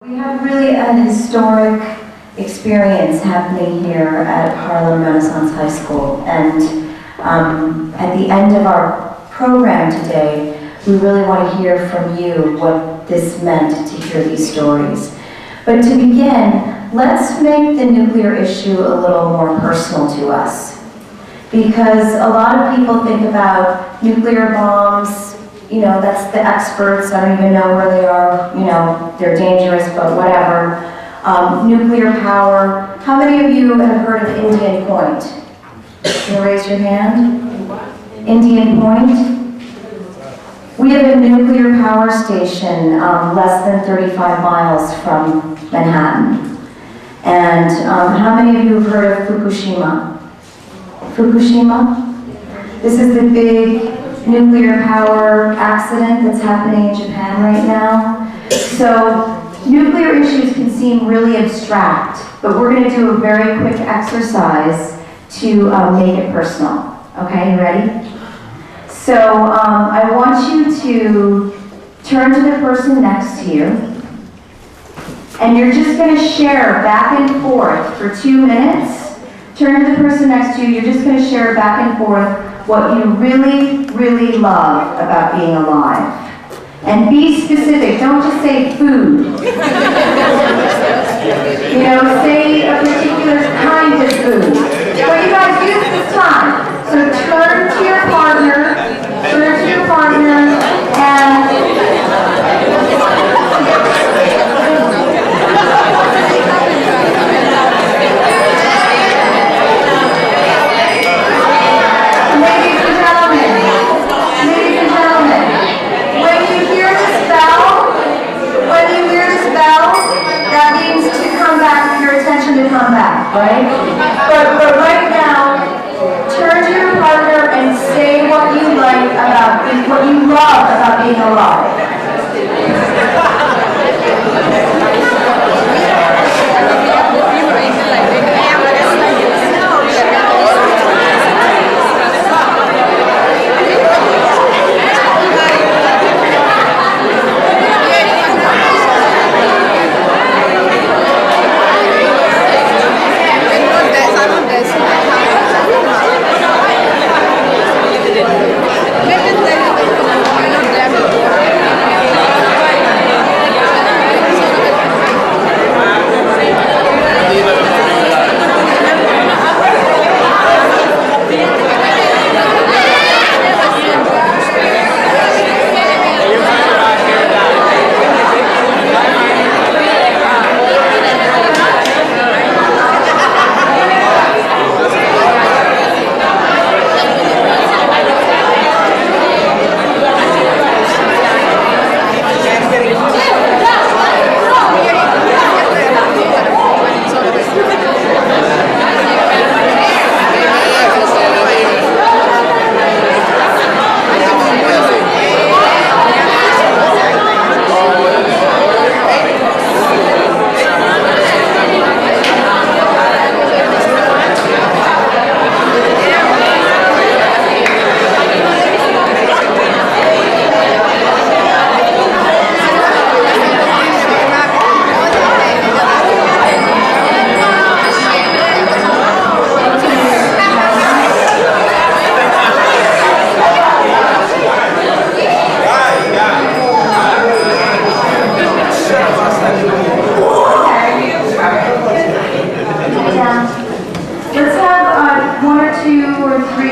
We have really an historic experience happening here at Harlem Renaissance High School, and at the end of our program today, we really want to hear from you what this meant to hear these stories. But to begin, let's make the nuclear issue a little more personal to us, because a lot of people think about nuclear bombs. You know, that's the experts. I don't even know where they are. You know, they're dangerous, but whatever. Nuclear power. How many of you have heard of Indian Point? Can you raise your hand? Indian Point? We have a nuclear power station less than 35 miles from Manhattan. And how many of you have heard of Fukushima? Fukushima? This is the big nuclear power accident that's happening in Japan right now. So nuclear issues can seem really abstract, but we're going to do a very quick exercise to make it personal. Okay, you ready? So I want you to turn to the person next to you, and you're just going to share back and forth for 2 minutes. Turn to the person next to you, you're just going to share back and forth what you really, really love about being alive. And be specific, don't just say food. You know, say a particular kind of food. But you guys use this time. So turn to your partner, and come back, right? But right now, turn to your partner and say what you like about, what you love about being alive.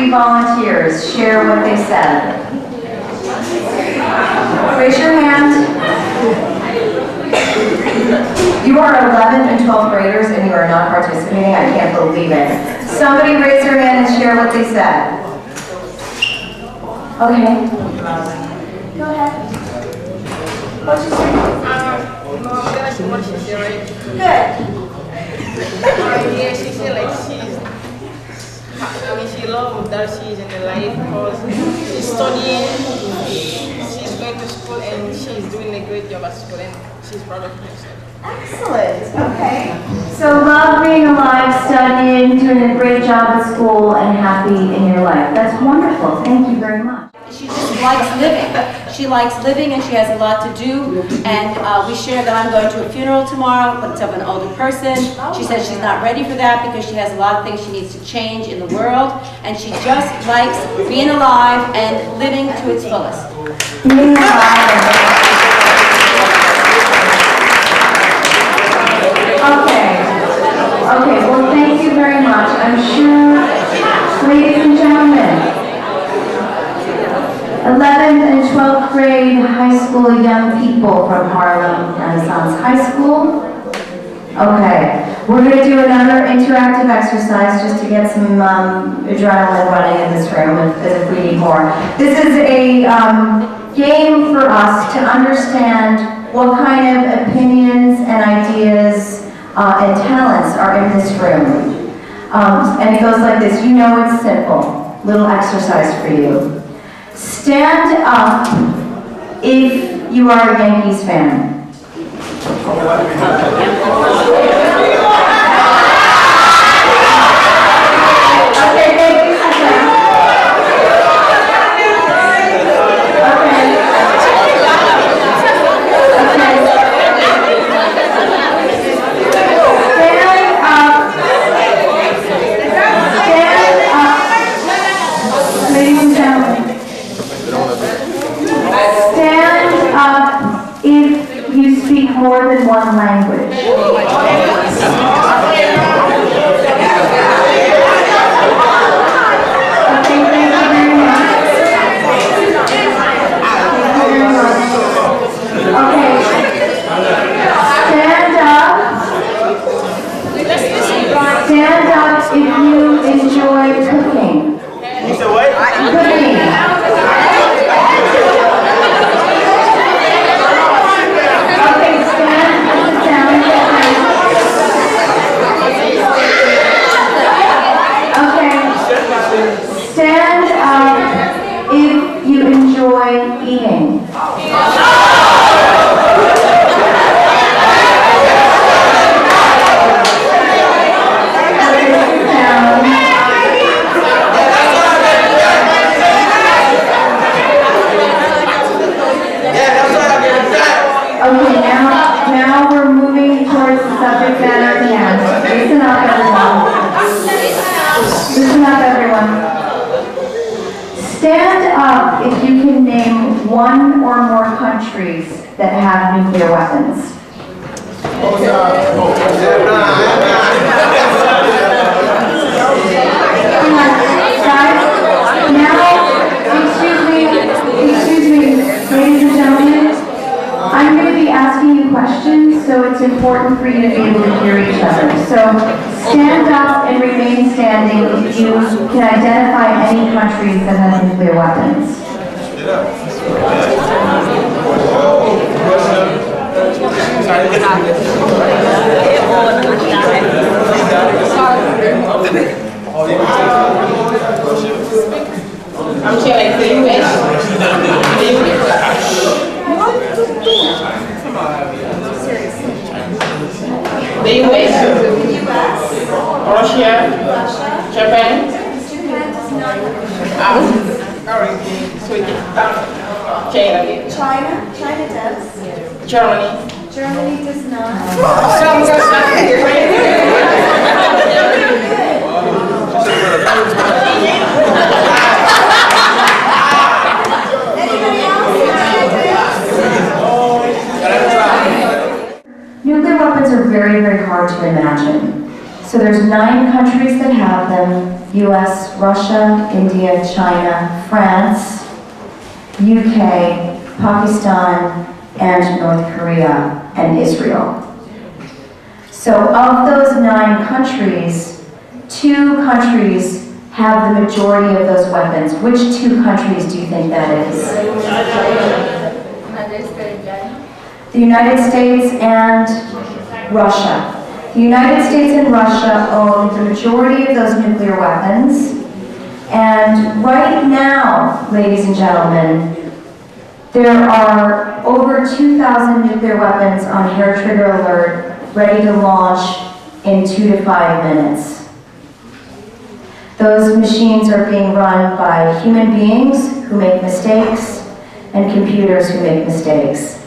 Volunteers share what they said. Raise your hand. You are 11th and 12th graders and you are not participating. I can't believe it. Somebody raise your hand and share what they said. Okay. Go ahead. What'd you say? What she said, right? Good. Yeah, she said she loves that she's in the life because she's studying, she's going to school, and she's doing a great job at school, and she's proud of herself. Excellent. Okay. So love being alive, studying, doing a great job at school, and happy in your life. That's wonderful. Thank you very much. She just likes living. She likes living and she has a lot to do. And we share that I'm going to a funeral tomorrow, but it's of an older person. She says she's not ready for that because she has a lot of things she needs to change in the world. And she just likes being alive and living to its fullest. Okay, well thank you very much. I'm sure, ladies and gentlemen, 11th and 12th grade high school young people from Harlem Renaissance High School. Okay, we're going to do another interactive exercise just to get some adrenaline running in this room as if we need more. This is a game for us to understand what kind of opinions and ideas and talents are in this room. And it goes like this. You know it's simple. Little exercise for you. Stand up if you are a Yankees fan. Okay, thank you. Ladies and gentlemen, stand up if you speak more than one language. Okay, thank you very much. Okay, stand up. Stand up if you enjoy cooking. You said what? Cooking. Okay, stand down. Okay. Stand up if you enjoy eating. Okay, now we're moving towards the subject matter at hand. Listen up, everyone. Listen up, everyone. Stand up if you can name one or more countries that have nuclear weapons. Guys, now, excuse me, ladies and gentlemen, I'm going to be asking you questions, so it's important for you to be able to hear each other. So stand up and remain standing if you can identify any countries that have nuclear weapons. I'm sure like the US. The US, Russia, Japan. China does. Germany. Germany does not. Nuclear weapons are very, very hard to imagine. So there's 9 countries that have them: US, Russia, India, China, France, UK, Pakistan, and North Korea, and Israel. So of those 9 countries, 2 countries have the majority of those weapons. Which 2 countries do you think that is? The United States and Russia. The United States and Russia own the majority of those nuclear weapons. And right now, ladies and gentlemen, there are over 2,000 nuclear weapons on hair trigger alert, ready to launch in 2 to 5 minutes. Those machines are being run by human beings who make mistakes and computers who make mistakes.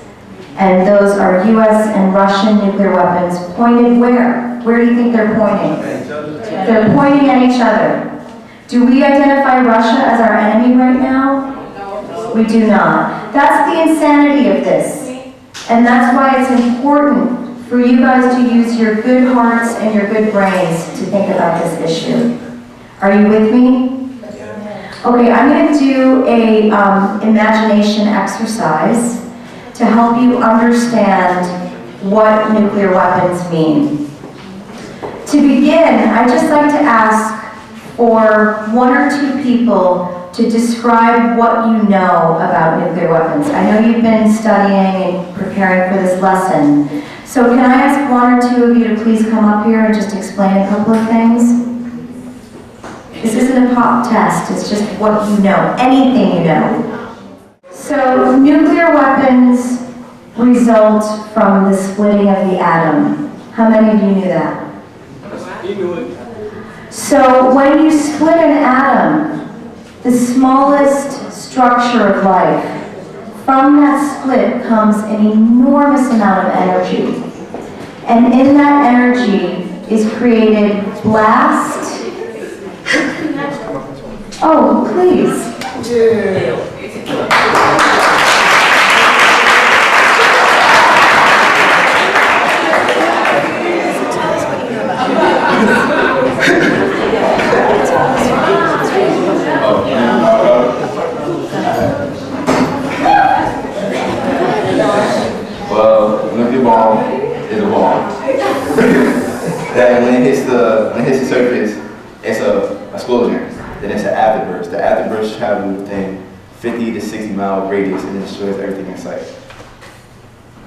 And those are US and Russian nuclear weapons pointed where? Where do you think they're pointing? They're pointing at each other. Do we identify Russia as our enemy right now? We do not. That's the insanity of this. And that's why it's important for you guys to use your good hearts and your good brains to think about this issue. Are you with me? Okay, I'm going to do a imagination exercise to help you understand what nuclear weapons mean. To begin, I'd just like to ask for one or two people to describe what you know about nuclear weapons. I know you've been studying and preparing for this lesson. So can I ask one or two of you to please come up here and just explain a couple of things? This isn't a pop test, it's just what you know, anything you know. So nuclear weapons result from the splitting of the atom. How many of you knew that? You knew it. So when you split an atom, the smallest structure of life, from that split comes an enormous amount of energy. And in that energy is created blast. Oh, please. Well, nuclear bomb is a bomb. That when it hits the surface, it's a explosion. Then it's an afterburst. The afterburst travels within 50 to 60 mile radius and it destroys everything in sight.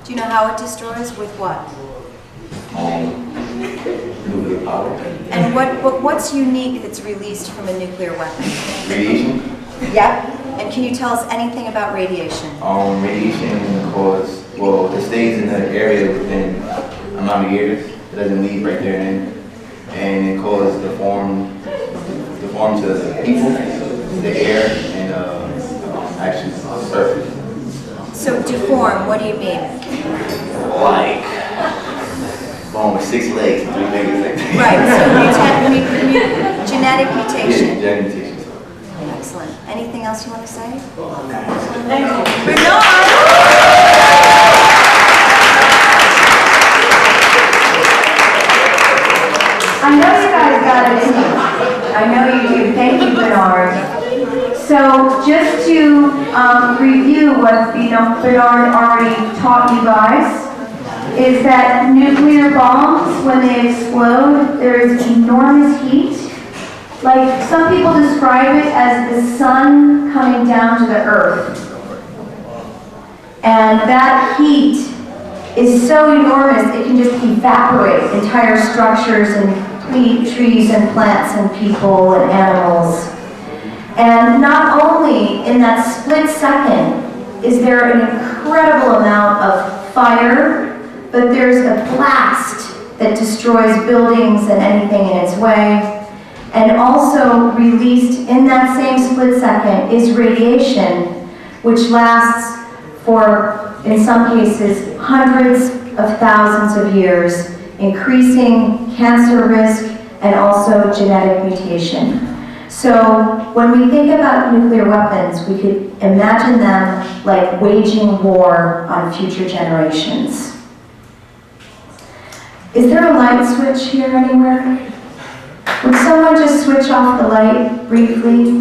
Do you know how it destroys? With what? Nuclear power. And what's unique that's released from a nuclear weapon? Radiation. Yep. And can you tell us anything about radiation? Radiation it stays in the area within a amount of years. It doesn't leave right there and it causes deform to the people, the air, and actually the surface. So deform, what do you mean? Like bomb with 6 legs and 3 fingers. Right, so genetic mutation. Yeah, genetic mutation. Excellent. Anything else you want to say? I know you guys got it in you. I know you do. Thank you, Bernard. So just to review what Bernard already taught you guys, is that nuclear bombs, when they explode, there is enormous heat. Like, some people describe it as the sun coming down to the earth. And that heat is so enormous, it can just evaporate entire structures and trees and plants and people and animals. And not only in that split second is there an incredible amount of fire, but there's a blast that destroys buildings and anything in its way. And also released in that same split second is radiation, which lasts for, in some cases, hundreds of thousands of years, increasing cancer risk and also genetic mutation. So when we think about nuclear weapons, we could imagine them like waging war on future generations. Is there a light switch here anywhere? Would someone just switch off the light briefly?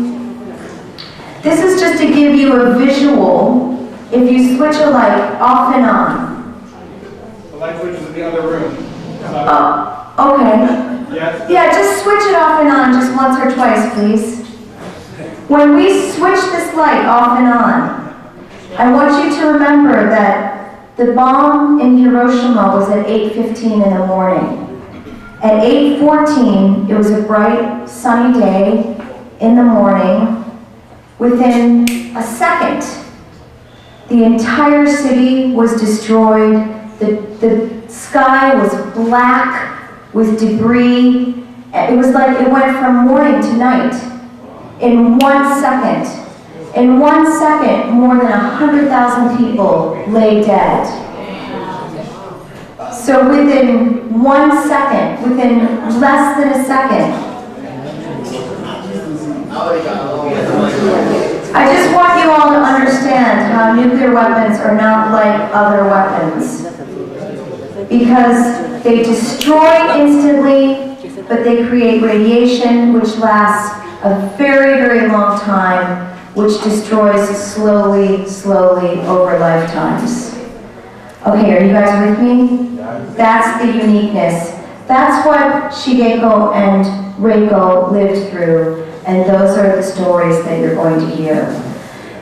This is just to give you a visual. If you switch a light off and on. The light switch is in the other room. Oh, okay. Yes? Yeah, just switch it off and on just once or twice, please. When we switch this light off and on, I want you to remember that the bomb in Hiroshima was at 8:15 in the morning. At 8:14, it was a bright, sunny day in the morning. Within a second, the entire city was destroyed. The sky was black with debris. It was like it went from morning to night in 1 second. In 1 second, more than 100,000 people lay dead. So within 1 second, within less than a second, I just want you all to understand how nuclear weapons are not like other weapons. Because they destroy instantly, but they create radiation which lasts a very, very long time, which destroys slowly, slowly over lifetimes. Okay, are you guys with me? That's the uniqueness. That's what Shigeko and Reiko lived through, and those are the stories that you're going to hear.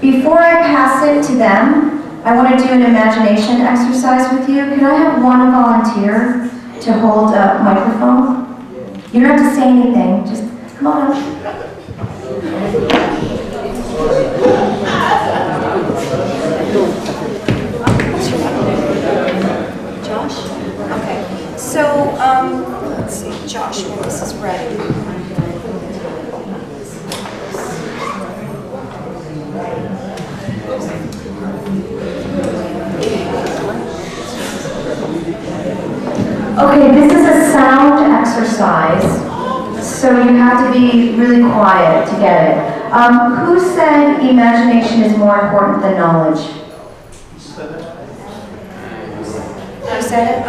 Before I pass it to them, I want to do an imagination exercise with you. Can I have one volunteer to hold a microphone? You don't have to say anything, just come on up. Josh? Okay. So, let's see, Josh, when this is ready. Okay, this is a sound exercise, so you have to be really quiet to get it. Who said imagination is more important than knowledge? Who said it?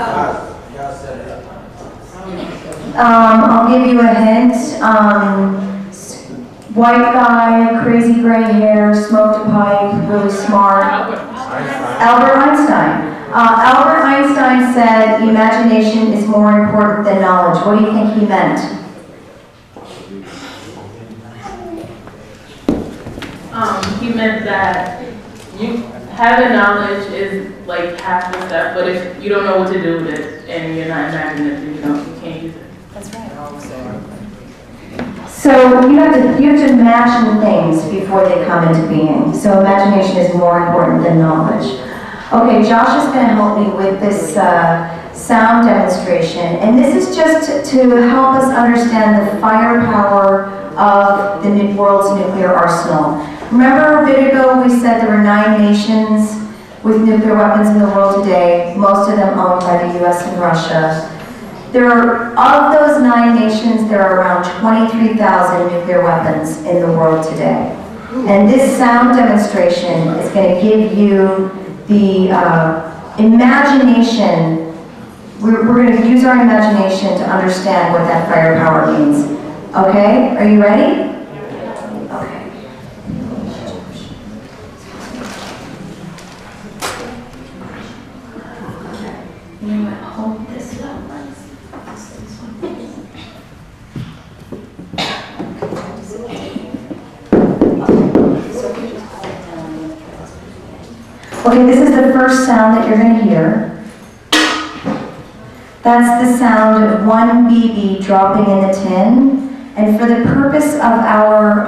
I'll give you a hint. White guy, crazy gray hair, smoked a pipe, really smart. Albert Einstein. Albert Einstein said imagination is more important than knowledge. What do you think he meant? He meant that having knowledge is like half the stuff, but if you don't know what to do with it and you're not imaginative, you can't use it. That's right. So you have to imagine things before they come into being. So imagination is more important than knowledge. Okay, Josh is going to help me with this sound demonstration, and this is just to help us understand the firepower of the world's nuclear arsenal. Remember a bit ago we said there were 9 nations with nuclear weapons in the world today, most of them owned by the US and Russia. Of those 9 nations, there are around 23,000 nuclear weapons in the world today. And this sound demonstration is going to give you the imagination. We're going to use our imagination to understand what that firepower means. Okay? Are you ready? Okay. You know what? Hold this one. Okay, this is the first sound that you're going to hear. That's the sound of 1 BB dropping in the tin. And for the purpose of our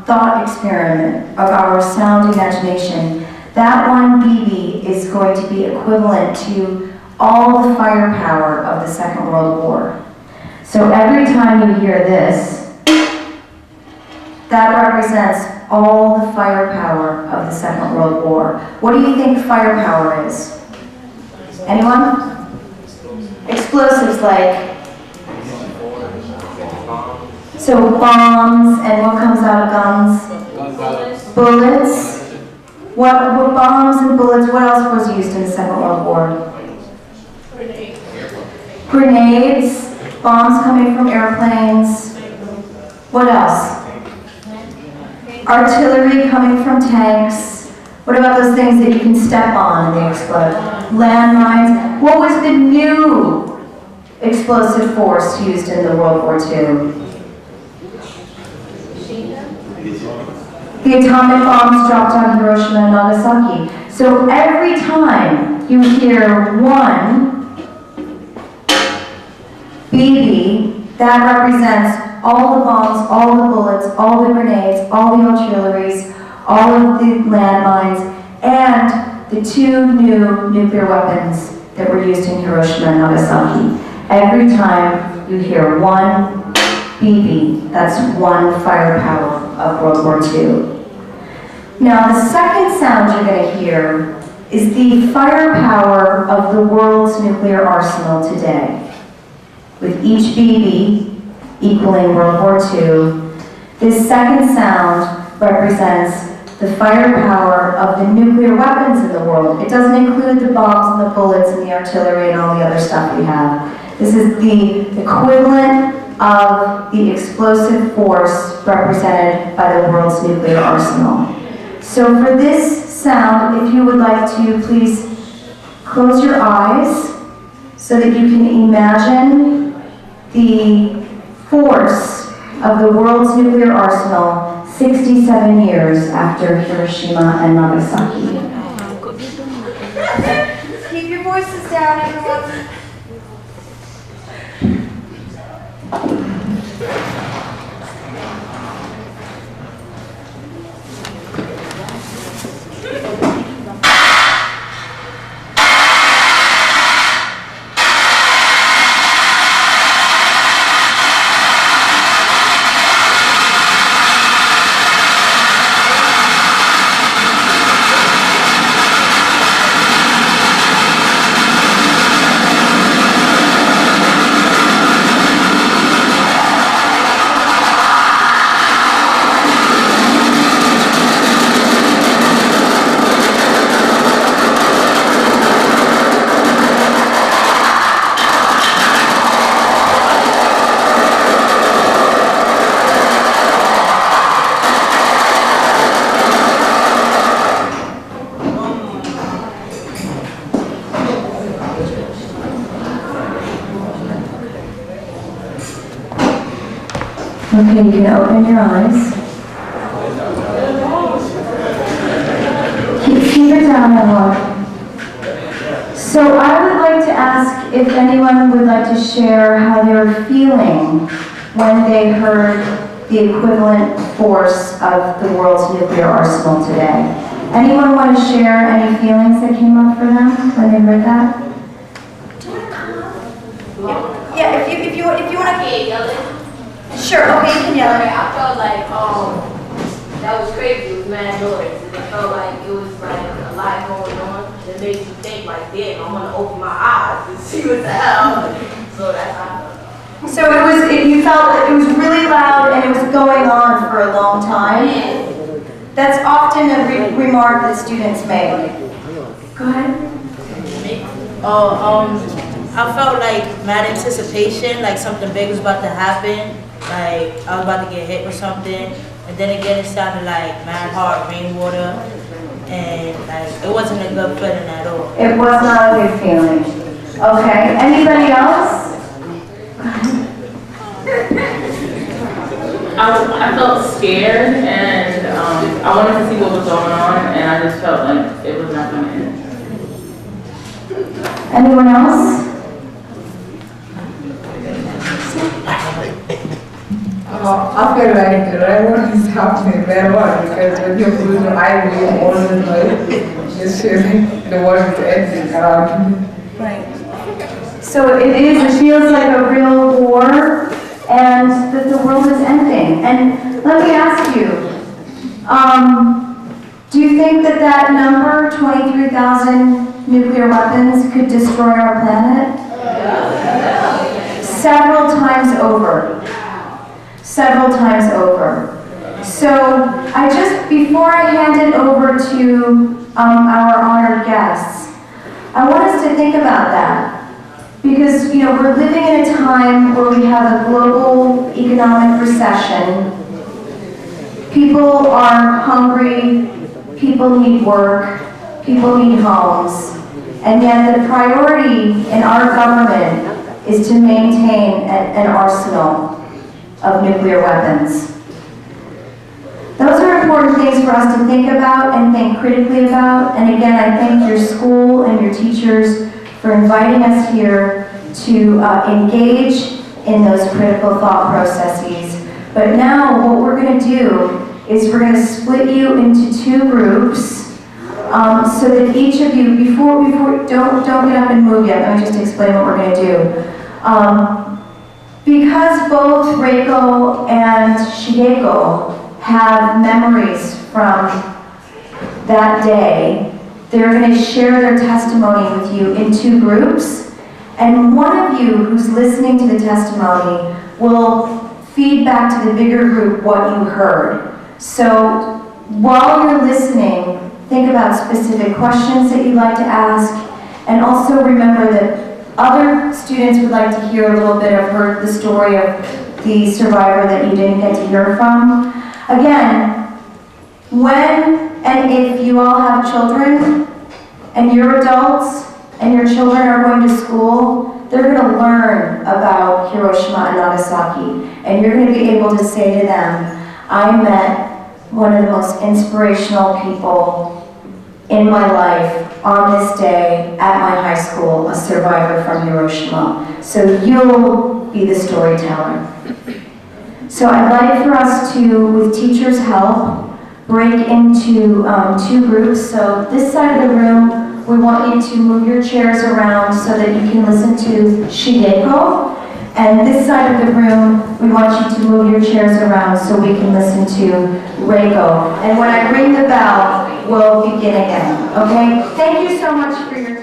thought experiment, of our sound imagination, that 1 BB is going to be equivalent to all the firepower of the Second World War. So every time you hear this, that represents all the firepower of the Second World War. What do you think firepower is? Anyone? Explosives like... So bombs, and what comes out of guns? Bullets. What bombs and bullets, what else was used in the Second World War? Grenades, bombs coming from airplanes. What else? Artillery coming from tanks. What about those things that you can step on and they explode? Landmines. What was the new explosive force used in the World War II? The atomic bombs dropped on Hiroshima and Nagasaki. So every time you hear 1 BB, that represents all the bombs, all the bullets, all the grenades, all the artilleries, all of the landmines, and the 2 new nuclear weapons that were used in Hiroshima and Nagasaki. Every time you hear 1 BB, that's 1 firepower of World War II. Now, the second sound you're going to hear is the firepower of the world's nuclear arsenal today. With each BB equaling World War II, this second sound represents the firepower of the nuclear weapons in the world. It doesn't include the bombs and the bullets and the artillery and all the other stuff we have. This is the equivalent of the explosive force represented by the world's nuclear arsenal. So for this sound, if you would like to please close your eyes so that you can imagine the force of the world's nuclear arsenal 67 years after Hiroshima and Nagasaki. Keep your voices down, everyone. Okay, you can open your eyes. Keep it down, everyone. So I would like to ask if anyone would like to share how they were feeling when they heard the equivalent force of the world's nuclear arsenal today. Anyone want to share any feelings that came up for them when they heard that? Yeah, if you want to. Sure, okay, you can yell. I felt like that was crazy. It was mad noise. And it felt like it was like a lot going on. It made you think like, damn, I'm gonna open my eyes and see what the hell. So that's how I felt. So you felt that it was really loud and it was going on for a long time? That's often a remark that students make. Go ahead. I felt like mad anticipation, like something big was about to happen. Like I was about to get hit with something, and then again it sounded like mad hard rainwater, and like it wasn't a good feeling at all. It was not a good feeling. Okay, anybody else? I felt scared, and I wanted to see what was going on, and I just felt like it was not going to end. Anyone else? I feel like the railroad is happening very well because when you close your eye, you all the noise. You feel like the world is ending around you. Right. So it feels like a real war and that the world is ending. And let me ask you, do you think that number, 23,000 nuclear weapons, could destroy our planet? Several times over. Several times over. So before I hand it over to our honored guests, I want us to think about that. Because, we're living in a time where we have a global economic recession. People are hungry, people need work, people need homes, and yet the priority in our government is to maintain an arsenal of nuclear weapons. Those are important things for us to think about and think critically about. And again, I thank your school and your teachers for inviting us here to engage in those critical thought processes. But now what we're going to do is we're going to split you into two groups so that each of you, before don't get up and move yet, let me just explain what we're going to do. Because both Reiko and Shigeko have memories from that day, they're going to share their testimony with you in 2 groups. And one of you who's listening to the testimony will feed back to the bigger group what you heard. So while you're listening, think about specific questions that you'd like to ask, and also remember that other students would like to hear a little bit of the story of the survivor that you didn't get to hear from. Again, when and if you all have children, and you're adults, and your children are going to school, they're going to learn about Hiroshima and Nagasaki, and you're going to be able to say to them, I met one of the most inspirational people in my life on this day at my high school, a survivor from Hiroshima. So you'll be the storyteller. So I'd like for us to, with teachers' help, break into 2 groups. So this side of the room, we want you to move your chairs around so that you can listen to Shigeko. And this side of the room, we want you to move your chairs around so we can listen to Reiko. And when I ring the bell, we'll begin again, okay? Thank you so much for your